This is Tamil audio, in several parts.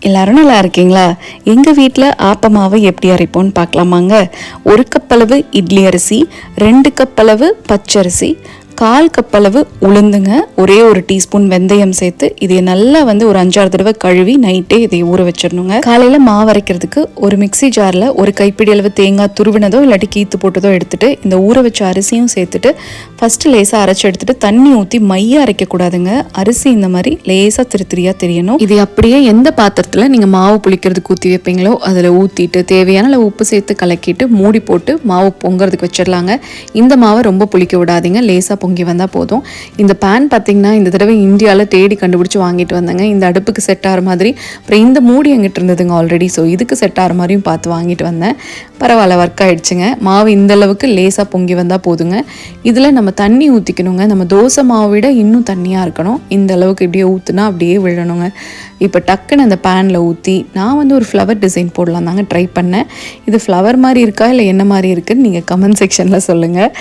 எல்லாரும் நல்லா இருக்கீங்களா? எங்கள் வீட்டில் ஆப்பமாவை எப்படி அரைப்போன்னு பார்க்கலாமாங்க. 1 கப் அளவு இட்லி அரிசி, 2 கப் அளவு பச்சரிசி, 1/4 கப் அளவு உளுந்துங்க, ஒரே 1 டீஸ்பூன் வெந்தயம் சேர்த்து இதை நல்லா ஒரு 5-6 தடவை கழுவி நைட்டே இதை ஊற வச்சிடணுங்க. காலையில் மாவு அரைக்கிறதுக்கு ஒரு மிக்சி ஜாரில் 1 கைப்பிடி அளவு தேங்காய் துருவினதோ இல்லாட்டி கீத்து போட்டதோ எடுத்துட்டு இந்த ஊற வச்ச அரிசியும் சேர்த்துட்டு ஃபஸ்ட்டு லேசாக அரைச்சி எடுத்துட்டு தண்ணி ஊற்றி மைய அரைக்கக்கூடாதுங்க. அரிசி இந்த மாதிரி லேசாக திருத்திரியாக தெரியணும். இது அப்படியே எந்த பாத்திரத்தில் நீங்கள் மாவு புளிக்கிறதுக்கு ஊற்றி வைப்பீங்களோ அதில் ஊற்றிட்டு தேவையான அளவு உப்பு சேர்த்து கலக்கிட்டு மூடி போட்டு மாவு பொங்குறதுக்கு வச்சிடலாங்க. இந்த மாவை ரொம்ப புளிக்க விடாதீங்க, லேசாக பொங்கி வந்தால் போதும். இந்த பேன் பார்த்தீங்கன்னா இந்த தடவை இந்தியாவில் தேடி கண்டுபிடிச்சி வாங்கிட்டு வந்தாங்க. இந்த அடுப்புக்கு செட் ஆகிற மாதிரி. அப்புறம் இந்த மூடி எங்கிட்ட இருந்ததுங்க ஆல்ரெடி. ஸோ இதுக்கு செட் ஆகிற மாதிரியும் பார்த்து வாங்கிட்டு வந்தேன். பரவாயில்ல, ஒர்க் ஆகிடுச்சுங்க. மாவு இந்த அளவுக்கு லேசாக பொங்கி வந்தால் போதுங்க. இதில் நம்ம தண்ணி ஊற்றிக்கணுங்க. நம்ம தோசை மாவை விட இன்னும் தண்ணியாக இருக்கணும். இந்த அளவுக்கு இப்படியே ஊற்றுனா அப்படியே விழணுங்க. இப்போ டக்குன்னு அந்த பேனில் ஊற்றி நான் ஒரு ஃப்ளவர் டிசைன் போடலாம் தாங்க ட்ரை பண்ணேன். இது ஃப்ளவர் மாதிரி இருக்கா இல்லை என்ன மாதிரி இருக்குதுன்னு நீங்கள் கமெண்ட் செக்ஷனில் சொல்லுங்கள்.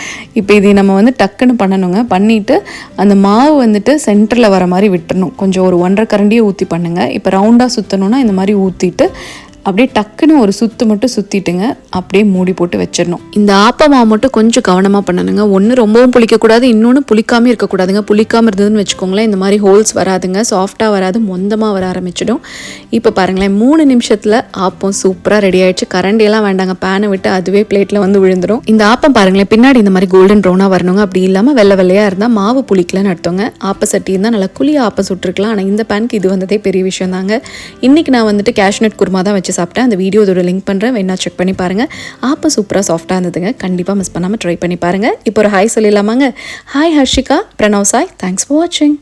இப்போ இதை நம்ம டக்குன்னு பண்ணணுங்க. பண்ணிவிட்டு அந்த மாவு சென்டரில் வர மாதிரி விட்டுறணும். கொஞ்சம் ஒரு 1.5 கரண்டியை ஊற்றி பண்ணுங்கள். இப்போ ரவுண்டாக சுற்றணுன்னா இந்த மாதிரி ஊற்றிட்டு அப்படியே டக்குன்னு ஒரு சுற்று மட்டும் சுற்றிட்டுங்க அப்படியே மூடி போட்டு வச்சிடணும். இந்த ஆப்பமாவை மட்டும் கொஞ்சம் கவனமாக பண்ணணுங்க. ஒன்று ரொம்பவும் புளிக்கக்கூடாது, இன்னொன்று புளிக்காமல் இருக்கக்கூடாதுங்க. புளிக்காமல் இருந்ததுன்னு வச்சுக்கோங்களேன், இந்த மாதிரி ஹோல்ஸ் வராதுங்க, சாஃப்டாக வராது, மொந்தமாக வர ஆரம்பிச்சிடும். இப்போ பாருங்களேன், 3 நிமிஷத்தில் ஆப்பம் சூப்பராக ரெடி ஆகிடுச்சு. கரண்டியெல்லாம் வேண்டாங்க, பேனை விட்டு அதுவே பிளேட்டில் விழுந்துடும். இந்த ஆப்பம் பாருங்களேன், பின்னாடி இந்த மாதிரி கோல்டன் ப்ரௌனாக வரணுங்க. அப்படி இல்லாமல் வெள்ளை வெள்ளையாக இருந்தால் மாவு புளிக்கலன்னு அர்த்தங்க. ஆப்ப சட்டி இருந்தால் நல்லா குழி ஆப்பம் சுட்டுருக்கலாம். ஆனால் இந்த பேனுக்கு இது வந்ததே பெரிய விஷயம் தாங்க. இன்றைக்கி நான் கேஷ்நட் குருமா தான் வச்சு சாப்பிட்டேன். அந்த வீடியோ இதோட லிங்க் பண்ணுறேன், வேணா செக் பண்ணி பாருங்கள். ஆப்பம் சூப்பராக சாஃப்டாக இருந்ததுங்க. கண்டிப்பாக மிஸ் பண்ணாமல் ட்ரை பண்ணி பாருங்கள். இப்போ ஒரு ஹாய் சொல்லிடலாமாங்க. Hi Harshika, Pranav Sai, thanks for வாட்சிங்.